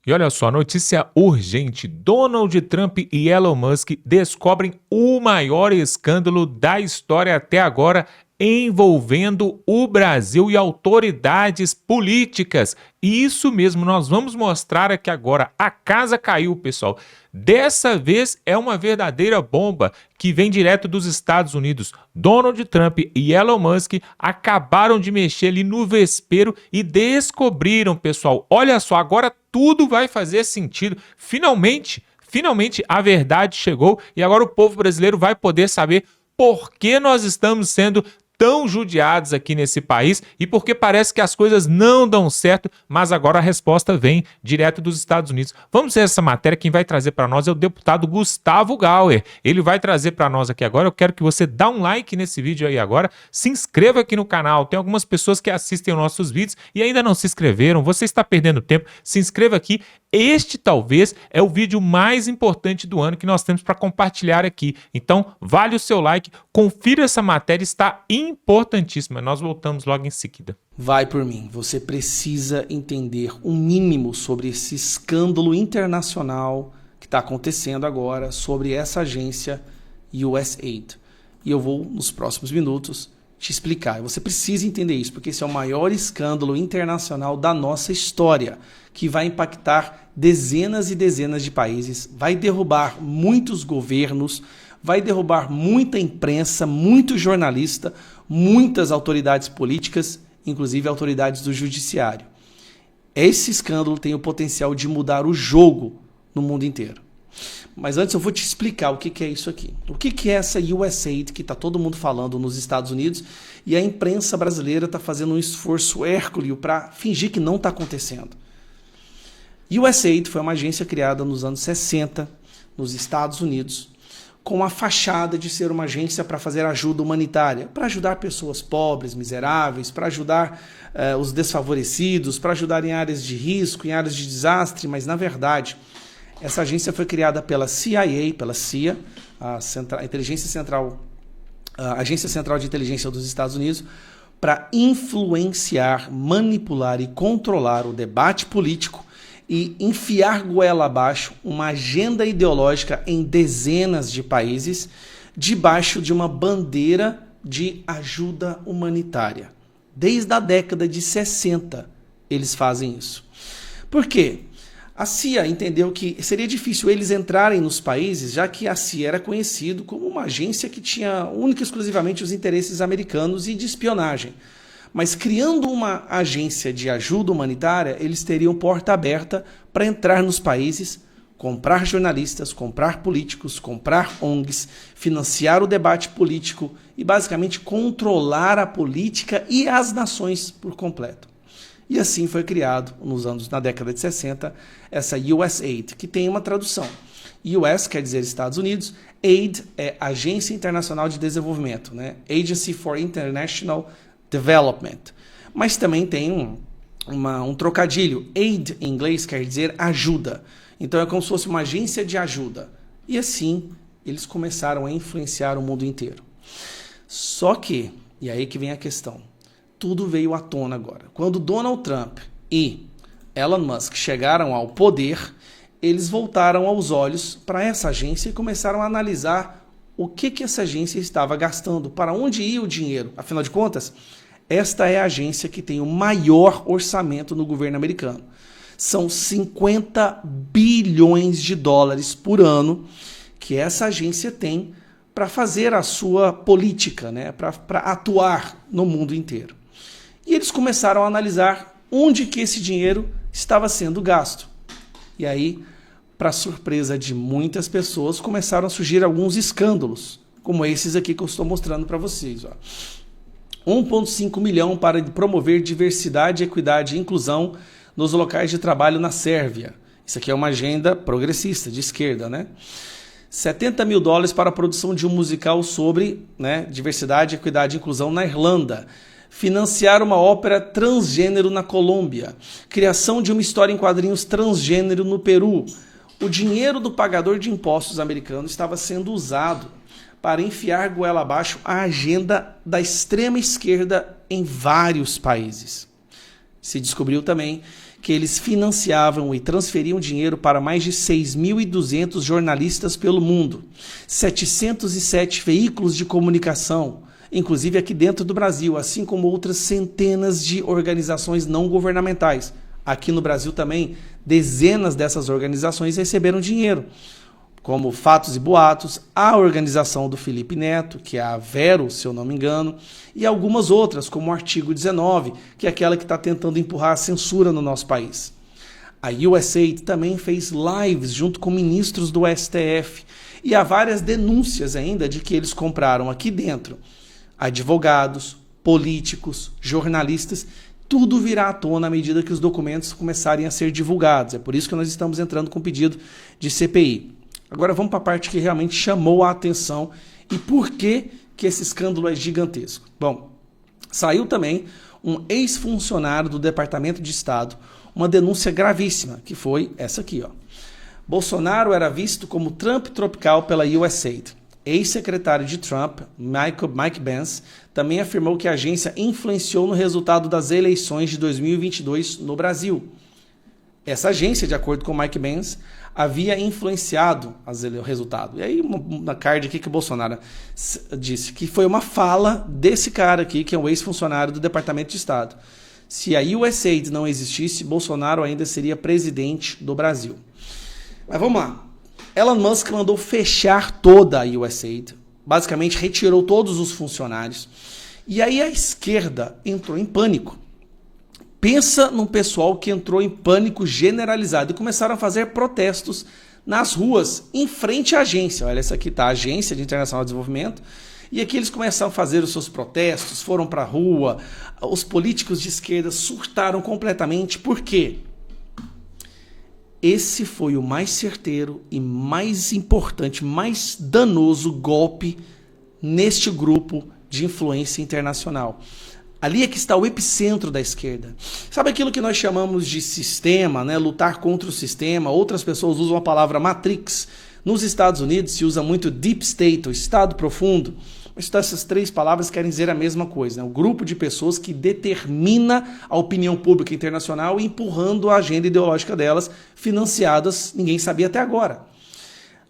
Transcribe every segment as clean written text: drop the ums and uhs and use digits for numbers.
E olha só, notícia urgente: Donald Trump e Elon Musk descobrem o maior escândalo da história até agora envolvendo o Brasil e autoridades políticas. E isso mesmo, nós vamos mostrar aqui agora. A casa caiu, pessoal. Dessa vez é uma verdadeira bomba que vem direto dos Estados Unidos. Donald Trump e Elon Musk acabaram de mexer ali no vespeiro e descobriram, pessoal. Olha só, agora tudo vai fazer sentido. Finalmente a verdade chegou e agora o povo brasileiro vai poder saber por que nós estamos sendo tão judiados aqui nesse país e porque parece que as coisas não dão certo, mas agora a resposta vem direto dos Estados Unidos. Vamos ver essa matéria. Quem vai trazer para nós é o deputado Gustavo Gauer. Ele vai trazer para nós aqui agora. Eu quero que você dê um like nesse vídeo aí agora, se inscreva aqui no canal. Tem algumas pessoas que assistem os nossos vídeos e ainda não se inscreveram. Você está perdendo tempo. Se inscreva aqui. Este talvez é o vídeo mais importante do ano que nós temos para compartilhar aqui. Então, vale o seu like, confira essa matéria, está importantíssima. Nós voltamos logo em seguida. Vai por mim, você precisa entender o mínimo sobre esse escândalo internacional que está acontecendo agora sobre essa agência USAID. E eu vou, nos próximos minutos, te explicar. Você precisa entender isso, porque esse é o maior escândalo internacional da nossa história, que vai impactar dezenas e dezenas de países, vai derrubar muitos governos, vai derrubar muita imprensa, muito jornalista, muitas autoridades políticas, inclusive autoridades do judiciário. Esse escândalo tem o potencial de mudar o jogo no mundo inteiro. Mas antes eu vou te explicar o que é isso aqui. O que é essa USAID que está todo mundo falando nos Estados Unidos e a imprensa brasileira está fazendo um esforço hércules para fingir que não está acontecendo. USAID foi uma agência criada nos anos 60 nos Estados Unidos com a fachada de ser uma agência para fazer ajuda humanitária, para ajudar pessoas pobres, miseráveis, para ajudar os desfavorecidos, para ajudar em áreas de risco, em áreas de desastre, mas na verdade essa agência foi criada pela CIA, pela CIA, a Agência Central de Inteligência dos Estados Unidos, para influenciar, manipular e controlar o debate político e enfiar goela abaixo uma agenda ideológica em dezenas de países debaixo de uma bandeira de ajuda humanitária. Desde a década de 60 eles fazem isso. Por quê? A CIA entendeu que seria difícil eles entrarem nos países, já que a CIA era conhecido como uma agência que tinha única e exclusivamente os interesses americanos e de espionagem. Mas criando uma agência de ajuda humanitária, eles teriam porta aberta para entrar nos países, comprar jornalistas, comprar políticos, comprar ONGs, financiar o debate político e basicamente controlar a política e as nações por completo. E assim foi criado, na década de 60, essa USAID, que tem uma tradução. US quer dizer Estados Unidos, AID é Agência Internacional de Desenvolvimento, né? Agency for International Development. Mas também tem um trocadilho. Aid, em inglês, quer dizer ajuda. Então é como se fosse uma agência de ajuda. E assim, eles começaram a influenciar o mundo inteiro. Só que, e aí que vem a questão, tudo veio à tona agora. Quando Donald Trump e Elon Musk chegaram ao poder, eles voltaram aos olhos para essa agência e começaram a analisar o que essa agência estava gastando, para onde ia o dinheiro. Afinal de contas, esta é a agência que tem o maior orçamento no governo americano. São 50 bilhões de dólares por ano que essa agência tem para fazer a sua política, né? Para atuar no mundo inteiro. E eles começaram a analisar onde que esse dinheiro estava sendo gasto. E aí, para surpresa de muitas pessoas, começaram a surgir alguns escândalos, como esses aqui que eu estou mostrando para vocês. 1,5 milhão para promover diversidade, equidade e inclusão nos locais de trabalho na Sérvia. Isso aqui é uma agenda progressista, de esquerda, né? 70 mil dólares para a produção de um musical sobre, né, diversidade, equidade e inclusão na Irlanda. Financiar uma ópera transgênero na Colômbia. Criação de uma história em quadrinhos transgênero no Peru. O dinheiro do pagador de impostos americano estava sendo usado para enfiar goela abaixo a agenda da extrema esquerda em vários países. Se descobriu também que eles financiavam e transferiam dinheiro para mais de 6.200 jornalistas pelo mundo, 707 veículos de comunicação, inclusive aqui dentro do Brasil, assim como outras centenas de organizações não governamentais. Aqui no Brasil também, dezenas dessas organizações receberam dinheiro, como Fatos e Boatos, a organização do Felipe Neto, que é a Vero, se eu não me engano, e algumas outras, como o Artigo 19, que é aquela que está tentando empurrar a censura no nosso país. A USAID também fez lives junto com ministros do STF, e há várias denúncias ainda de que eles compraram aqui dentro advogados, políticos, jornalistas. Tudo virá à tona à medida que os documentos começarem a ser divulgados. É por isso que nós estamos entrando com pedido de CPI. Agora vamos para a parte que realmente chamou a atenção e por que esse escândalo é gigantesco. Bom, saiu também um ex-funcionário do Departamento de Estado, uma denúncia gravíssima, que foi essa aqui, ó. Bolsonaro era visto como Trump tropical pela USAID. Ex-secretário de Trump, Mike Pence, também afirmou que a agência influenciou no resultado das eleições de 2022 no Brasil. Essa agência, de acordo com Mike Pence, havia influenciado o resultado. E aí, na card aqui que o Bolsonaro disse que foi uma fala desse cara aqui, que é um ex-funcionário do Departamento de Estado. Se a USAID não existisse, Bolsonaro ainda seria presidente do Brasil. Mas vamos lá. Elon Musk mandou fechar toda a USAID, basicamente retirou todos os funcionários, e aí a esquerda entrou em pânico. Pensa num pessoal que entrou em pânico generalizado e começaram a fazer protestos nas ruas, em frente à agência. Olha, essa aqui está a Agência de Internacional de Desenvolvimento, e aqui eles começaram a fazer os seus protestos, foram para a rua, os políticos de esquerda surtaram completamente. Por quê? Esse foi o mais certeiro e mais importante, mais danoso golpe neste grupo de influência internacional. Ali é que está o epicentro da esquerda. Sabe aquilo que nós chamamos de sistema, né? Lutar contra o sistema? Outras pessoas usam a palavra Matrix. Nos Estados Unidos se usa muito Deep State, o Estado Profundo. Mas essas três palavras querem dizer a mesma coisa, né? O grupo de pessoas que determina a opinião pública internacional empurrando a agenda ideológica delas, financiadas, ninguém sabia até agora.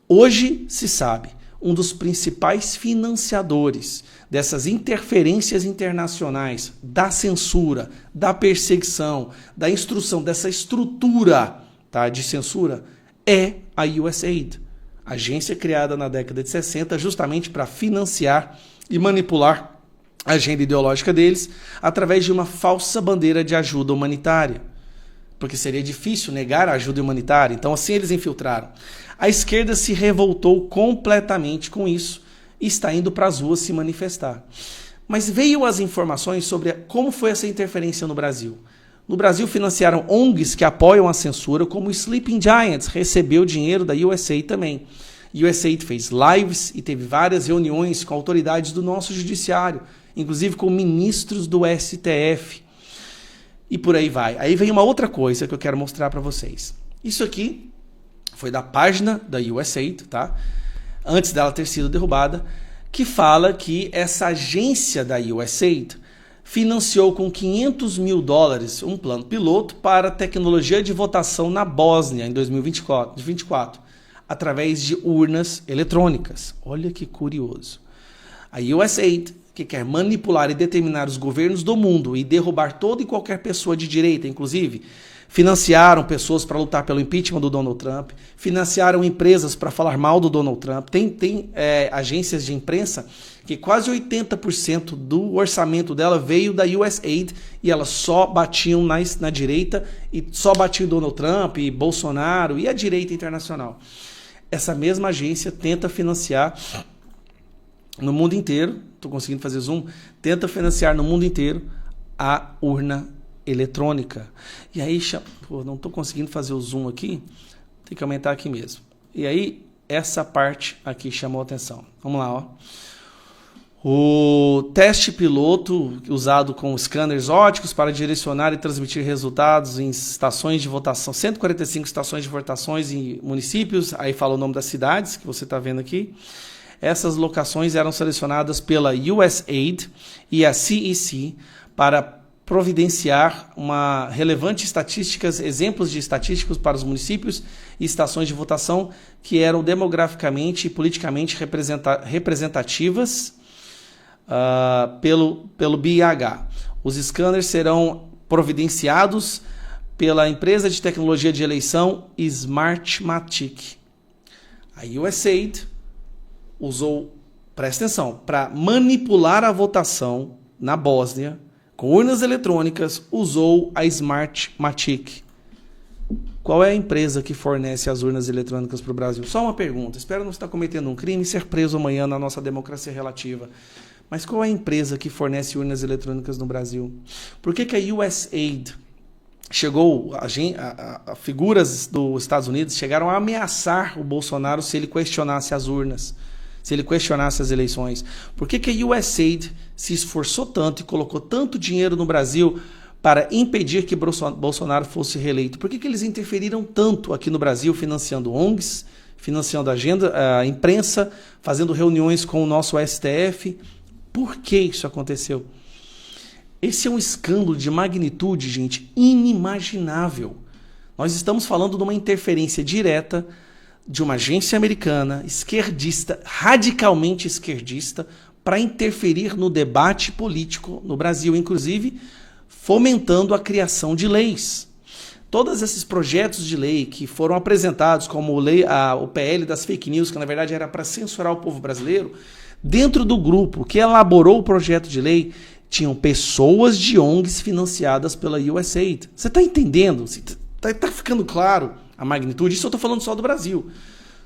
Hoje se sabe, um dos principais financiadores dessas interferências internacionais, da censura, da perseguição, da instrução, dessa estrutura, tá, de censura, é a USAID. Agência criada na década de 60 justamente para financiar e manipular a agenda ideológica deles através de uma falsa bandeira de ajuda humanitária. Porque seria difícil negar a ajuda humanitária, então assim eles infiltraram. A esquerda se revoltou completamente com isso e está indo para as ruas se manifestar. Mas veio as informações sobre como foi essa interferência no Brasil. No Brasil financiaram ONGs que apoiam a censura, como o Sleeping Giants recebeu dinheiro da USAID também. A USAID fez lives e teve várias reuniões com autoridades do nosso judiciário, inclusive com ministros do STF. E por aí vai. Aí vem uma outra coisa que eu quero mostrar para vocês. Isso aqui foi da página da USAID, tá? Antes dela ter sido derrubada, que fala que essa agência da USAID financiou com $500 mil um plano piloto para tecnologia de votação na Bósnia em 2024, através de urnas eletrônicas. Olha que curioso. A USAID, que quer manipular e determinar os governos do mundo e derrubar toda e qualquer pessoa de direita, inclusive, financiaram pessoas para lutar pelo impeachment do Donald Trump, financiaram empresas para falar mal do Donald Trump. Tem agências de imprensa que quase 80% do orçamento dela veio da USAID e elas só batiam na direita e só batiam Donald Trump e Bolsonaro e a direita internacional. Essa mesma agência tenta financiar no mundo inteiro, estou conseguindo fazer zoom, tenta financiar no mundo inteiro a urna eletrônica. E aí, pô, não estou conseguindo fazer o zoom aqui, tem que aumentar aqui mesmo. E aí, essa parte aqui chamou a atenção. Vamos lá, ó. O teste piloto usado com scanners ópticos para direcionar e transmitir resultados em estações de votação, 145 estações de votações em municípios, aí fala o nome das cidades que você está vendo aqui. Essas locações eram selecionadas pela USAID e a CEC para providenciar exemplos de estatísticos para os municípios e estações de votação que eram demograficamente e politicamente representativas pelo BIH. Os scanners serão providenciados pela empresa de tecnologia de eleição Smartmatic. A USAID usou, presta atenção, para manipular a votação na Bósnia, com urnas eletrônicas, usou a Smartmatic. Qual é a empresa que fornece as urnas eletrônicas para o Brasil? Só uma pergunta. Espero não estar cometendo um crime e ser preso amanhã na nossa democracia relativa. Mas qual é a empresa que fornece urnas eletrônicas no Brasil? Por que a USAID chegou, figuras dos Estados Unidos chegaram a ameaçar o Bolsonaro se ele questionasse as urnas, se ele questionasse as eleições? Por que a USAID se esforçou tanto e colocou tanto dinheiro no Brasil para impedir que Bolsonaro fosse reeleito? Por que eles interferiram tanto aqui no Brasil, financiando ONGs, financiando a imprensa, fazendo reuniões com o nosso STF? Por que isso aconteceu? Esse é um escândalo de magnitude, gente, inimaginável. Nós estamos falando de uma interferência direta de uma agência americana, esquerdista, radicalmente esquerdista, para interferir no debate político no Brasil, inclusive fomentando a criação de leis. Todos esses projetos de lei que foram apresentados como o PL das fake news, que na verdade era para censurar o povo brasileiro, dentro do grupo que elaborou o projeto de lei, tinham pessoas de ONGs financiadas pela USAID. Você está entendendo? Está ficando claro a magnitude? Isso eu estou falando só do Brasil.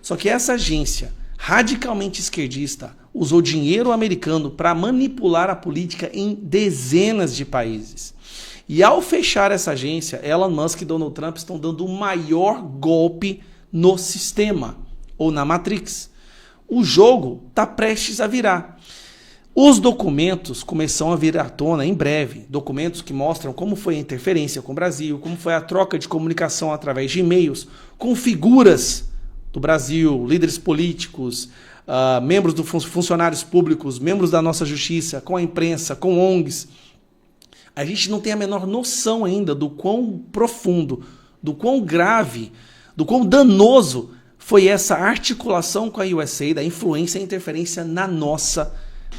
Só que essa agência radicalmente esquerdista usou dinheiro americano para manipular a política em dezenas de países. E ao fechar essa agência, Elon Musk e Donald Trump estão dando o maior golpe no sistema, ou na Matrix. O jogo está prestes a virar. Os documentos começam a vir à tona em breve. Documentos que mostram como foi a interferência com o Brasil, como foi a troca de comunicação através de e-mails com figuras do Brasil, líderes políticos, membros dos funcionários públicos, membros da nossa justiça, com a imprensa, com ONGs. A gente não tem a menor noção ainda do quão profundo, do quão grave, do quão danoso foi essa articulação com a USAID, da influência e interferência na nossa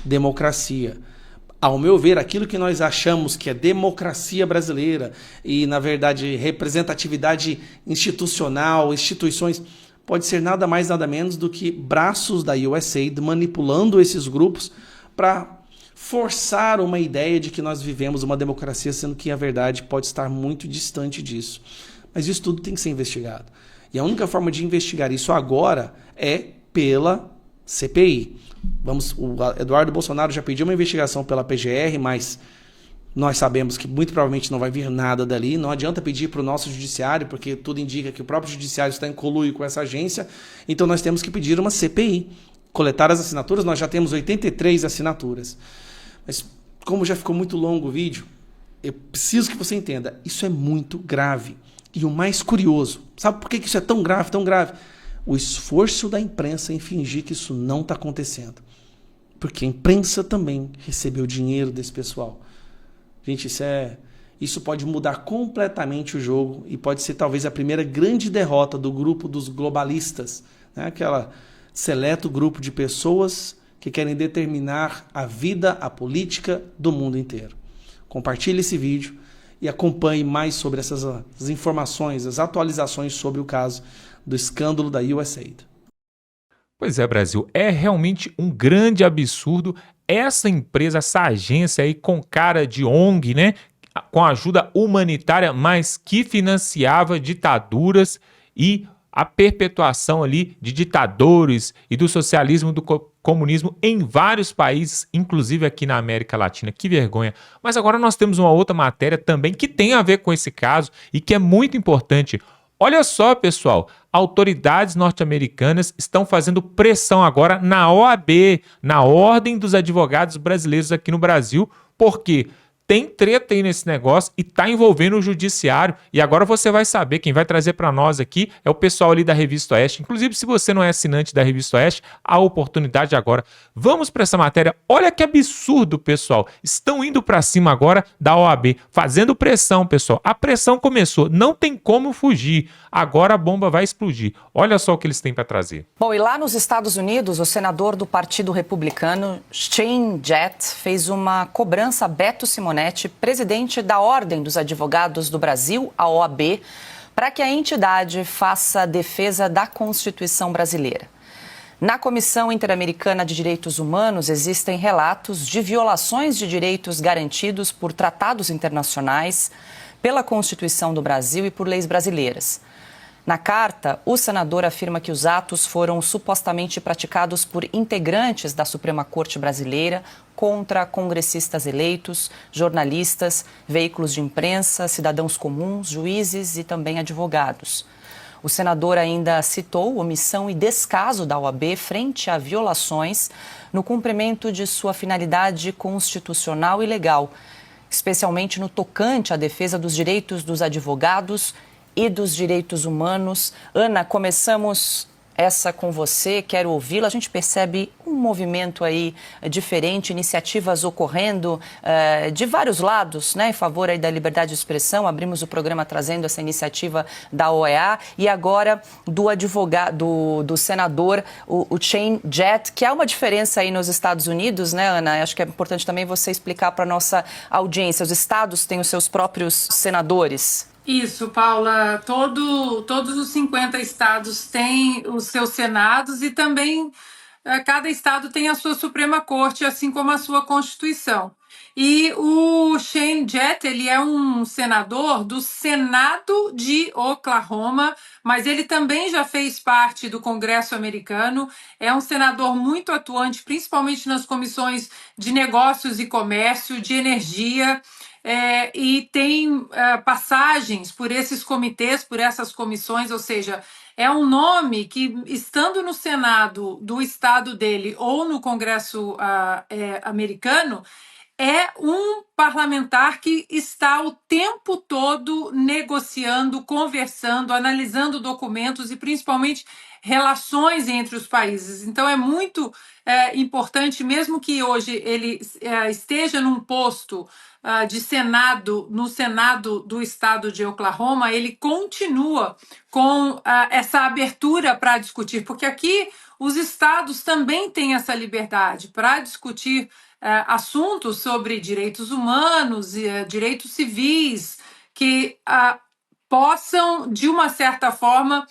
democracia. Ao meu ver, aquilo que nós achamos que é democracia brasileira e, na verdade, representatividade institucional, instituições, pode ser nada mais, nada menos do que braços da USAID manipulando esses grupos para forçar uma ideia de que nós vivemos uma democracia, sendo que a verdade pode estar muito distante disso. Mas isso tudo tem que ser investigado. E a única forma de investigar isso agora é pela CPI. O Eduardo Bolsonaro já pediu uma investigação pela PGR, mas nós sabemos que muito provavelmente não vai vir nada dali. Não adianta pedir para o nosso judiciário, porque tudo indica que o próprio judiciário está em conluio com essa agência. Então nós temos que pedir uma CPI. Coletar as assinaturas, nós já temos 83 assinaturas. Mas como já ficou muito longo o vídeo, eu preciso que você entenda, isso é muito grave. E o mais curioso, sabe por que isso é tão grave, tão grave? O esforço da imprensa em fingir que isso não está acontecendo. Porque a imprensa também recebeu dinheiro desse pessoal. Gente, isso pode mudar completamente o jogo e pode ser talvez a primeira grande derrota do grupo dos globalistas, né? Aquela seleto grupo de pessoas que querem determinar a vida, a política do mundo inteiro. Compartilhe esse vídeo e acompanhe mais sobre essas informações, as atualizações sobre o caso do escândalo da USAID. Pois é, Brasil, é realmente um grande absurdo essa empresa, essa agência aí com cara de ONG, né, com ajuda humanitária, mas que financiava ditaduras e a perpetuação ali de ditadores e do socialismo, do comunismo em vários países, inclusive aqui na América Latina. Que vergonha. Mas agora nós temos uma outra matéria também que tem a ver com esse caso e que é muito importante. Olha só, pessoal, autoridades norte-americanas estão fazendo pressão agora na OAB, na Ordem dos Advogados Brasileiros aqui no Brasil, porque tem treta aí nesse negócio e tá envolvendo o judiciário. E agora você vai saber, quem vai trazer para nós aqui é o pessoal ali da Revista Oeste. Inclusive, se você não é assinante da Revista Oeste, a oportunidade agora. Vamos para essa matéria. Olha que absurdo, pessoal. Estão indo para cima agora da OAB, fazendo pressão, pessoal. A pressão começou, não tem como fugir. Agora a bomba vai explodir. Olha só o que eles têm para trazer. Bom, e lá nos Estados Unidos, o senador do Partido Republicano, Shane Jett, fez uma cobrança a Beto Simonetti, presidente da Ordem dos Advogados do Brasil, a OAB, para que a entidade faça a defesa da Constituição brasileira. Na Comissão Interamericana de Direitos Humanos existem relatos de violações de direitos garantidos por tratados internacionais, pela Constituição do Brasil e por leis brasileiras. Na carta, o senador afirma que os atos foram supostamente praticados por integrantes da Suprema Corte Brasileira contra congressistas eleitos, jornalistas, veículos de imprensa, cidadãos comuns, juízes e também advogados. O senador ainda citou omissão e descaso da OAB frente a violações no cumprimento de sua finalidade constitucional e legal, especialmente no tocante à defesa dos direitos dos advogados e dos direitos humanos. Ana, começamos essa com você, quero ouvi-la. A gente percebe um movimento aí diferente, iniciativas ocorrendo de vários lados, né, em favor aí da liberdade de expressão. Abrimos o programa trazendo essa iniciativa da OEA e agora do advogado, do senador, o Shane Jett, que há uma diferença aí nos Estados Unidos, né, Ana? Acho que é importante também você explicar para a nossa audiência. Os estados têm os seus próprios senadores. Isso, Paula. Todos os 50 estados têm os seus senados e também cada estado tem a sua Suprema Corte, assim como a sua Constituição. E o Shane Jett, ele é um senador do Senado de Oklahoma, mas ele também já fez parte do Congresso americano. É um senador muito atuante, principalmente nas comissões de negócios e comércio, de energia, e tem passagens por esses comitês, por essas comissões, ou seja, é um nome que, estando no Senado do estado dele ou no Congresso americano, é um parlamentar que está o tempo todo negociando, conversando, analisando documentos e principalmente relações entre os países. Então é muito importante, mesmo que hoje ele esteja num posto de Senado, no Senado do estado de Oklahoma, ele continua com essa abertura para discutir, porque aqui os estados também têm essa liberdade para discutir assuntos sobre direitos humanos e direitos civis que possam, de uma certa forma,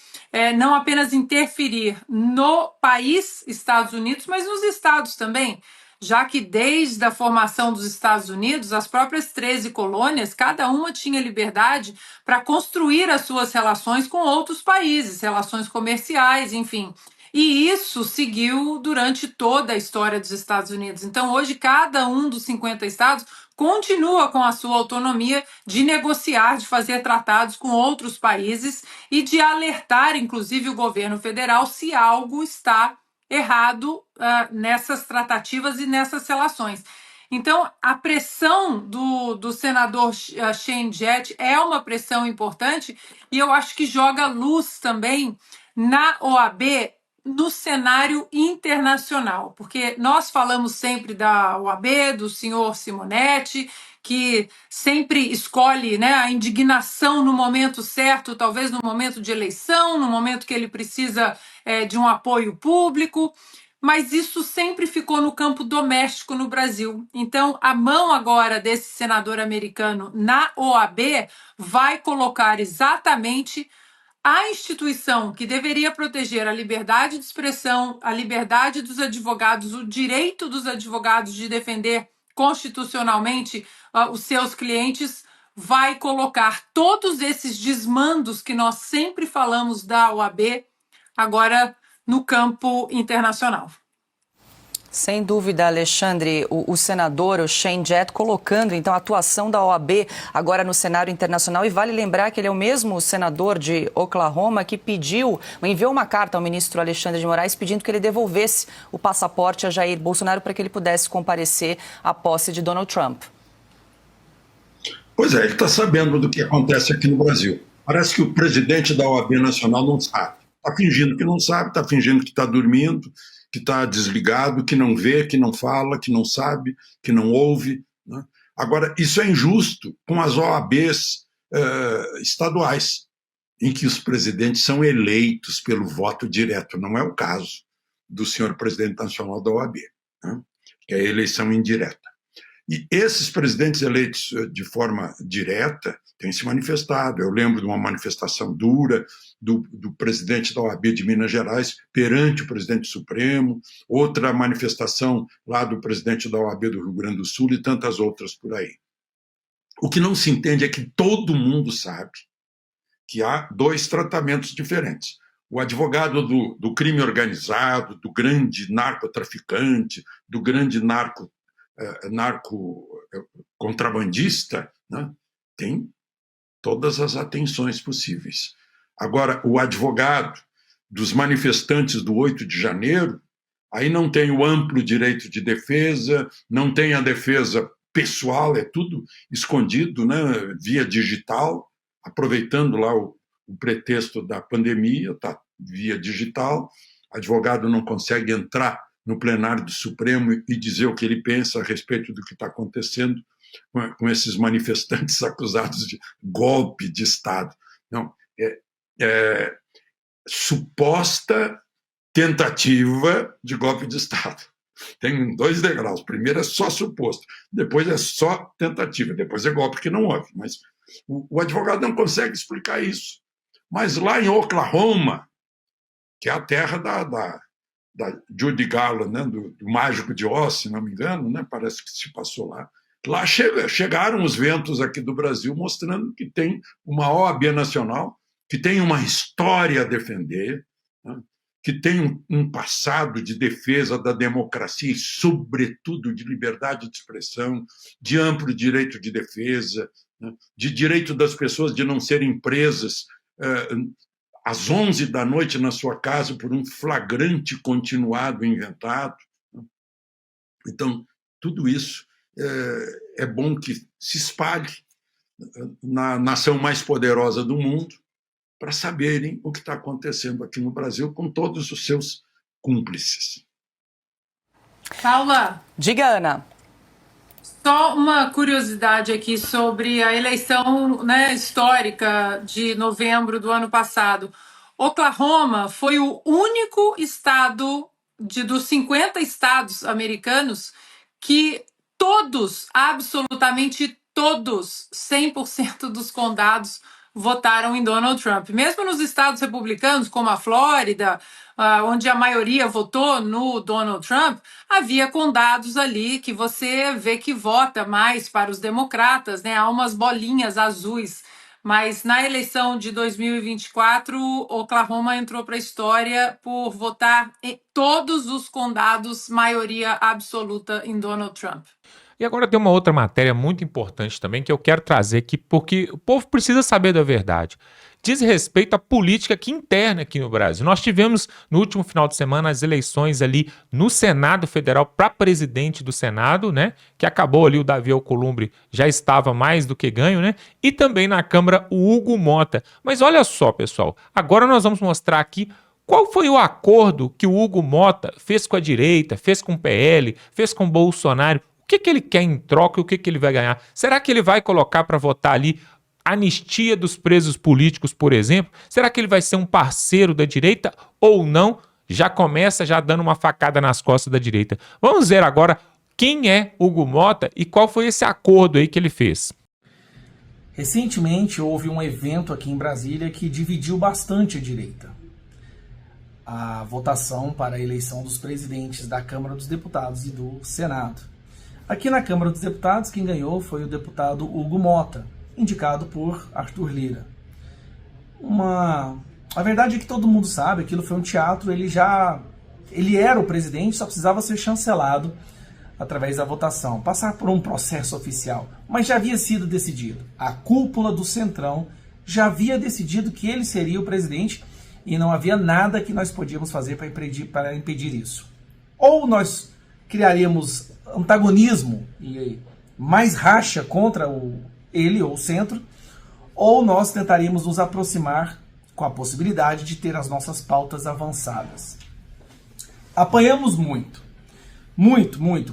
não apenas interferir no país, Estados Unidos, mas nos estados também, já que desde a formação dos Estados Unidos, as próprias 13 colônias, cada uma tinha liberdade para construir as suas relações com outros países, relações comerciais, enfim. E isso seguiu durante toda a história dos Estados Unidos. Então, hoje, cada um dos 50 estados continua com a sua autonomia de negociar, de fazer tratados com outros países e de alertar, inclusive, o governo federal se algo está errado nessas tratativas e nessas relações. Então, a pressão do senador Shane Jett é uma pressão importante e eu acho que joga luz também na OAB no cenário internacional, porque nós falamos sempre da OAB, do senhor Simonetti, que sempre escolhe, né, a indignação no momento certo, talvez no momento de eleição, no momento que ele precisa de um apoio público, mas isso sempre ficou no campo doméstico no Brasil. Então, a mão agora desse senador americano na OAB vai colocar exatamente a instituição que deveria proteger a liberdade de expressão, a liberdade dos advogados, o direito dos advogados de defender constitucionalmente os seus clientes, vai colocar todos esses desmandos que nós sempre falamos da OAB agora no campo internacional. Sem dúvida, Alexandre, o senador, o Shane Jett, colocando então a atuação da OAB agora no cenário internacional, e vale lembrar que ele é o mesmo senador de Oklahoma que enviou uma carta ao ministro Alexandre de Moraes pedindo que ele devolvesse o passaporte a Jair Bolsonaro para que ele pudesse comparecer à posse de Donald Trump. Pois é, ele está sabendo do que acontece aqui no Brasil. Parece que o presidente da OAB Nacional não sabe. Está fingindo que não sabe, está fingindo que está dormindo, que está desligado, que não vê, que não fala, que não sabe, que não ouve. Né? Agora, isso é injusto com as OABs estaduais, em que os presidentes são eleitos pelo voto direto. Não é o caso do senhor presidente nacional da OAB, né? Que é a eleição indireta. E esses presidentes eleitos de forma direta têm se manifestado. Eu lembro de uma manifestação dura do presidente da OAB de Minas Gerais perante o presidente Supremo, outra manifestação lá do presidente da OAB do Rio Grande do Sul e tantas outras por aí. O que não se entende é que todo mundo sabe que há dois tratamentos diferentes. O advogado do crime organizado, do grande narcotraficante, do grande narco-contrabandista, né, tem todas as atenções possíveis. Agora, o advogado dos manifestantes do 8 de janeiro, aí não tem o amplo direito de defesa, não tem a defesa pessoal, é tudo escondido, né, via digital, aproveitando lá o pretexto da pandemia, tá, via digital, advogado não consegue entrar no plenário do Supremo e dizer o que ele pensa a respeito do que está acontecendo com esses manifestantes acusados de golpe de Estado. Não, suposta tentativa de golpe de Estado. Tem 2 degraus. Primeiro é só suposto, depois é só tentativa, depois é golpe que não houve. Mas o advogado não consegue explicar isso. Mas lá em Oklahoma, que é a terra da Judy Garland, né, do Mágico de Oz, se não me engano, né, parece que se passou lá. Lá chegaram os ventos aqui do Brasil mostrando que tem uma OAB nacional, que tem uma história a defender, né, que tem um passado de defesa da democracia e, sobretudo, de liberdade de expressão, de amplo direito de defesa, né, de direito das pessoas de não serem presas às 11 da noite na sua casa por um flagrante continuado inventado. Então, tudo isso é bom que se espalhe na nação mais poderosa do mundo para saberem o que está acontecendo aqui no Brasil com todos os seus cúmplices. Paula. Diga, Ana. Só uma curiosidade aqui sobre a eleição, né, histórica de novembro do ano passado. Oklahoma foi o único estado dos 50 estados americanos que todos, absolutamente todos, 100% dos condados votaram em Donald Trump. Mesmo nos estados republicanos, como a Flórida, onde a maioria votou no Donald Trump, havia condados ali que você vê que vota mais para os democratas, né? Há umas bolinhas azuis. Mas na eleição de 2024, Oklahoma entrou para a história por votar em todos os condados, maioria absoluta em Donald Trump. E agora tem uma outra matéria muito importante também que eu quero trazer aqui, porque o povo precisa saber da verdade. Diz respeito à política interna aqui no Brasil. Nós tivemos no último final de semana as eleições ali no Senado Federal para presidente do Senado, né? Que acabou ali, o Davi Alcolumbre já estava mais do que ganho, né? E também na Câmara o Hugo Mota. Mas olha só, pessoal, agora nós vamos mostrar aqui qual foi o acordo que o Hugo Mota fez com a direita, fez com o PL, fez com o Bolsonaro. O que ele quer em troca e o que ele vai ganhar? Será que ele vai colocar para votar ali anistia dos presos políticos, por exemplo? Será que ele vai ser um parceiro da direita ou não? Já começa dando uma facada nas costas da direita. Vamos ver agora quem é Hugo Mota e qual foi esse acordo aí que ele fez. Recentemente houve um evento aqui em Brasília que dividiu bastante a direita. A votação para a eleição dos presidentes da Câmara dos Deputados e do Senado. Aqui na Câmara dos Deputados, quem ganhou foi o deputado Hugo Mota, indicado por Arthur Lira. A verdade é que todo mundo sabe, aquilo foi um teatro, ele era o presidente, só precisava ser chancelado através da votação, passar por um processo oficial, mas já havia sido decidido. A cúpula do Centrão já havia decidido que ele seria o presidente e não havia nada que nós podíamos fazer para impedir isso. Ou nós criaríamos antagonismo e mais racha contra o ele ou o centro, ou nós tentaríamos nos aproximar com a possibilidade de ter as nossas pautas avançadas. Apanhamos muito,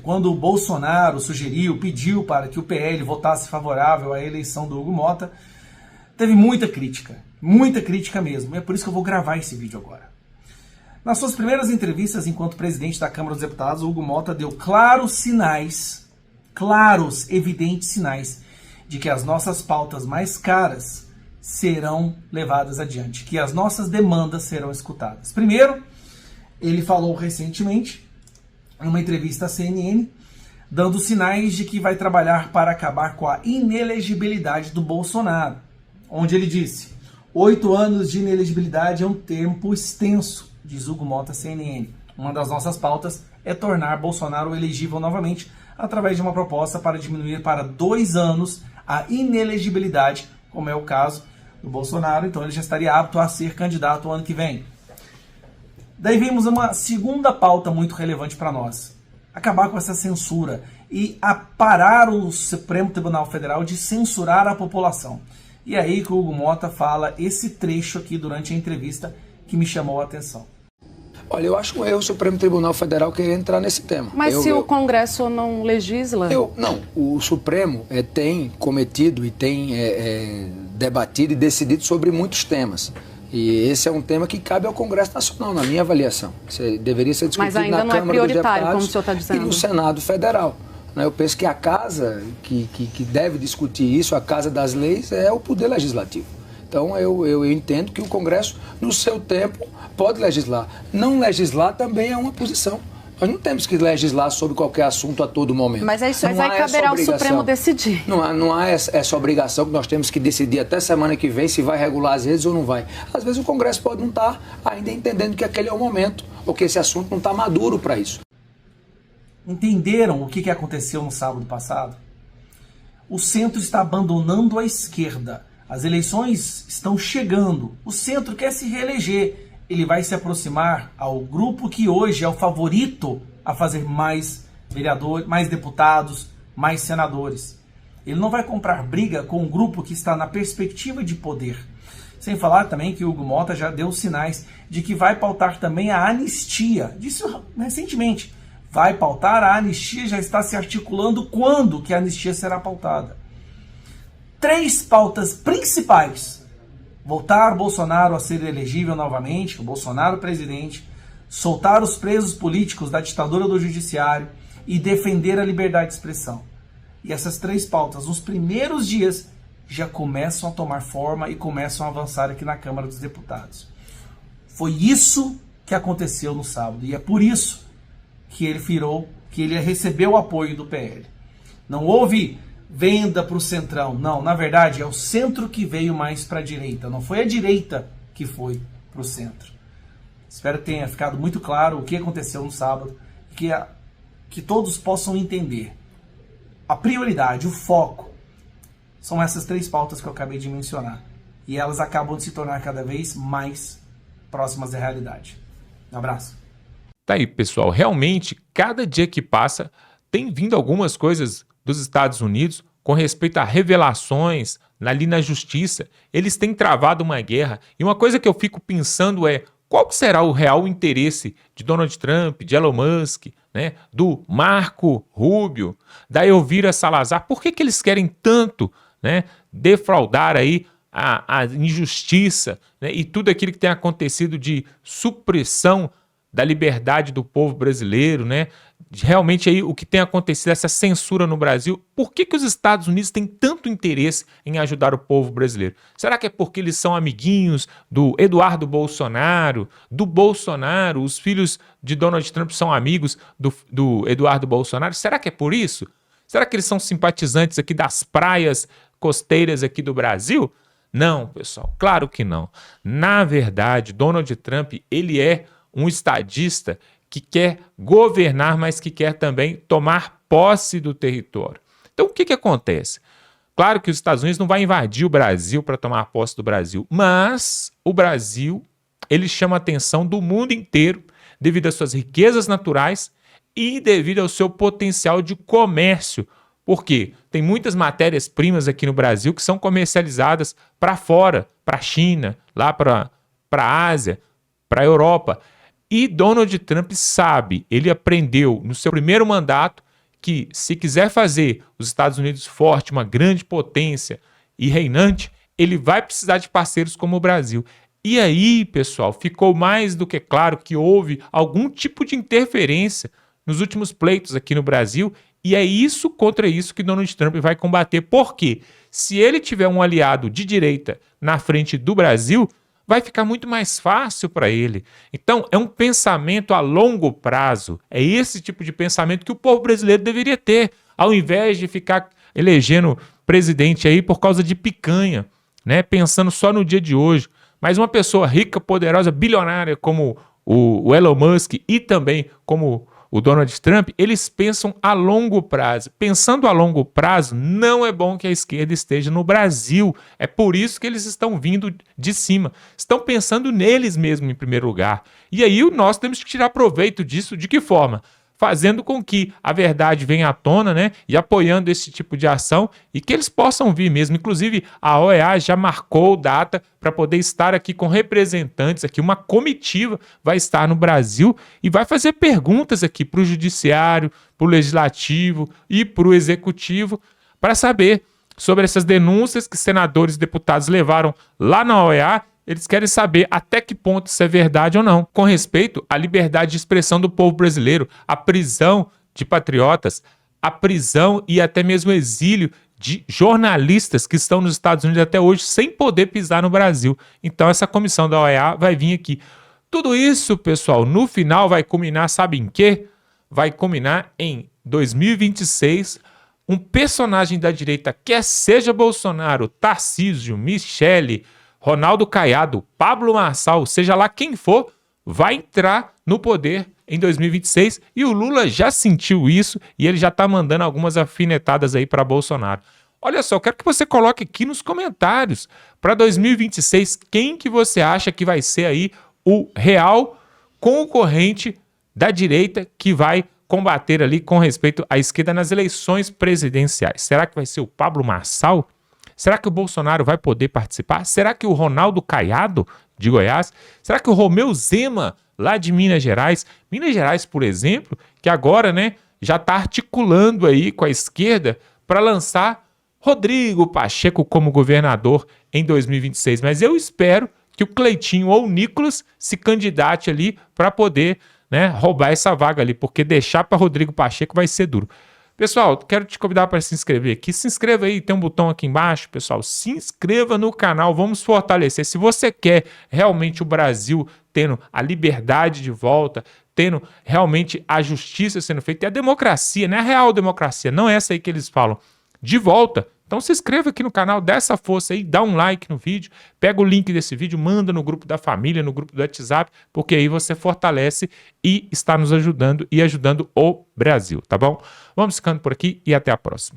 quando o Bolsonaro pediu para que o PL votasse favorável à eleição do Hugo Mota. Teve muita crítica mesmo, é por isso que eu vou gravar esse vídeo agora. Nas suas primeiras entrevistas enquanto presidente da Câmara dos Deputados, o Hugo Mota deu evidentes sinais de que as nossas pautas mais caras serão levadas adiante, que as nossas demandas serão escutadas. Primeiro, ele falou recentemente, em uma entrevista à CNN, dando sinais de que vai trabalhar para acabar com a inelegibilidade do Bolsonaro, onde ele disse: 8 anos de inelegibilidade é um tempo extenso, diz Hugo Mota à CNN. Uma das nossas pautas é tornar Bolsonaro elegível novamente, através de uma proposta para diminuir para 2 anos a inelegibilidade, como é o caso do Bolsonaro, então ele já estaria apto a ser candidato o ano que vem. Daí vimos uma segunda pauta muito relevante para nós: acabar com essa censura e parar o Supremo Tribunal Federal de censurar a população. E é aí que o Hugo Mota fala esse trecho aqui durante a entrevista que me chamou a atenção. Olha, eu acho um erro o Supremo Tribunal Federal querer entrar nesse tema. Mas se o Congresso não legisla? Não, o Supremo tem cometido e tem debatido e decidido sobre muitos temas. E esse é um tema que cabe ao Congresso Nacional, na minha avaliação. Deveria ser discutido na Câmara dos Deputados. Mas ainda não é prioritário, como o senhor está dizendo. E no Senado Federal. Eu penso que a casa que deve discutir isso, a casa das leis, é o Poder Legislativo. Então eu entendo que o Congresso, no seu tempo, pode legislar. Não legislar também é uma posição. Nós não temos que legislar sobre qualquer assunto a todo momento. Mas aí caberá ao Supremo decidir. Não há essa obrigação que nós temos que decidir até semana que vem se vai regular as redes ou não vai. Às vezes o Congresso pode não estar ainda entendendo que aquele é o momento, ou que esse assunto não está maduro para isso. Entenderam o que aconteceu no sábado passado? O centro está abandonando a esquerda. As eleições estão chegando. O centro quer se reeleger. Ele vai se aproximar ao grupo que hoje é o favorito a fazer mais vereadores, mais deputados, mais senadores. Ele não vai comprar briga com um grupo que está na perspectiva de poder. Sem falar também que o Hugo Mota já deu sinais de que vai pautar também a anistia. Disse recentemente. Vai pautar a anistia, já está se articulando quando que a anistia será pautada. 3 pautas principais: voltar Bolsonaro a ser elegível novamente, o Bolsonaro presidente, soltar os presos políticos da ditadura do judiciário e defender a liberdade de expressão. E essas 3 pautas, nos primeiros dias, já começam a tomar forma e começam a avançar aqui na Câmara dos Deputados. Foi isso que aconteceu no sábado, e é por isso que ele recebeu o apoio do PL. Não houve venda para o centrão, não, na verdade é o centro que veio mais para a direita, não foi a direita que foi para o centro. Espero que tenha ficado muito claro o que aconteceu no sábado, que todos possam entender. A prioridade, o foco, são essas 3 pautas que eu acabei de mencionar, e elas acabam de se tornar cada vez mais próximas da realidade. Um abraço. Tá aí, pessoal. Realmente, cada dia que passa, tem vindo algumas coisas dos Estados Unidos com respeito a revelações ali na justiça. Eles têm travado uma guerra. E uma coisa que eu fico pensando é: qual será o real interesse de Donald Trump, de Elon Musk, né, do Marco Rubio, da Elvira Salazar? Por que eles querem tanto, né, defraudar aí a injustiça, né, e tudo aquilo que tem acontecido de supressão da liberdade do povo brasileiro, né? Realmente aí o que tem acontecido, essa censura no Brasil. Por que os Estados Unidos têm tanto interesse em ajudar o povo brasileiro? Será que é porque eles são amiguinhos do Eduardo Bolsonaro, do Bolsonaro? Os filhos de Donald Trump são amigos do Eduardo Bolsonaro? Será que é por isso? Será que eles são simpatizantes aqui das praias costeiras aqui do Brasil? Não, pessoal, claro que não. Na verdade, Donald Trump, ele é um estadista que quer governar, mas que quer também tomar posse do território. Então, o que acontece? Claro que os Estados Unidos não vai invadir o Brasil para tomar posse do Brasil, mas o Brasil, ele chama a atenção do mundo inteiro devido às suas riquezas naturais e devido ao seu potencial de comércio, Por quê? Tem muitas matérias-primas aqui no Brasil que são comercializadas para fora, para a China, lá para a Ásia, para a Europa. E Donald Trump sabe, ele aprendeu no seu primeiro mandato que se quiser fazer os Estados Unidos forte, uma grande potência e reinante, ele vai precisar de parceiros como o Brasil. E aí, pessoal, ficou mais do que claro que houve algum tipo de interferência nos últimos pleitos aqui no Brasil, e é isso contra isso que Donald Trump vai combater. Por quê? Se ele tiver um aliado de direita na frente do Brasil, vai ficar muito mais fácil para ele. Então, é um pensamento a longo prazo. É esse tipo de pensamento que o povo brasileiro deveria ter, ao invés de ficar elegendo presidente aí por causa de picanha, né? Pensando só no dia de hoje. Mas uma pessoa rica, poderosa, bilionária como o Elon Musk e também como o Donald Trump, eles pensam a longo prazo. Pensando a longo prazo, não é bom que a esquerda esteja no Brasil. É por isso que eles estão vindo de cima. Estão pensando neles mesmo em primeiro lugar. E aí nós temos que tirar proveito disso. De que forma? Fazendo com que a verdade venha à tona, né? E apoiando esse tipo de ação e que eles possam vir mesmo. Inclusive, a OEA já marcou data para poder estar aqui com representantes aqui. Uma comitiva vai estar no Brasil e vai fazer perguntas aqui para o Judiciário, para o Legislativo e para o Executivo para saber sobre essas denúncias que senadores e deputados levaram lá na OEA. Eles querem saber até que ponto isso é verdade ou não, com respeito à liberdade de expressão do povo brasileiro, a prisão de patriotas, a prisão e até mesmo o exílio de jornalistas que estão nos Estados Unidos até hoje sem poder pisar no Brasil. Então essa comissão da OEA vai vir aqui. Tudo isso, pessoal, no final vai culminar, sabe em quê? Vai culminar em 2026, um personagem da direita, quer seja Bolsonaro, Tarcísio, Michele, Ronaldo Caiado, Pablo Marçal, seja lá quem for, vai entrar no poder em 2026 e o Lula já sentiu isso e ele já está mandando algumas alfinetadas aí para Bolsonaro. Olha só, eu quero que você coloque aqui nos comentários para 2026 quem que você acha que vai ser aí o real concorrente da direita que vai combater ali com respeito à esquerda nas eleições presidenciais. Será que vai ser o Pablo Marçal? Será que o Bolsonaro vai poder participar? Será que o Ronaldo Caiado, de Goiás? Será que o Romeu Zema, lá de Minas Gerais? Minas Gerais, por exemplo, que agora, né, já está articulando aí com a esquerda para lançar Rodrigo Pacheco como governador em 2026. Mas eu espero que o Cleitinho ou o Nicolas se candidate ali para poder, né, roubar essa vaga ali, porque deixar para Rodrigo Pacheco vai ser duro. Pessoal, quero te convidar para se inscrever aqui. Se inscreva aí, tem um botão aqui embaixo, pessoal. Se inscreva no canal, vamos fortalecer. Se você quer realmente o Brasil tendo a liberdade de volta, tendo realmente a justiça sendo feita, e a democracia, né? A real democracia, não é essa aí que eles falam, de volta. Então se inscreva aqui no canal, dá essa força aí, dá um like no vídeo, pega o link desse vídeo, manda no grupo da família, no grupo do WhatsApp, porque aí você fortalece e está nos ajudando e ajudando o Brasil, tá bom? Vamos ficando por aqui e até a próxima.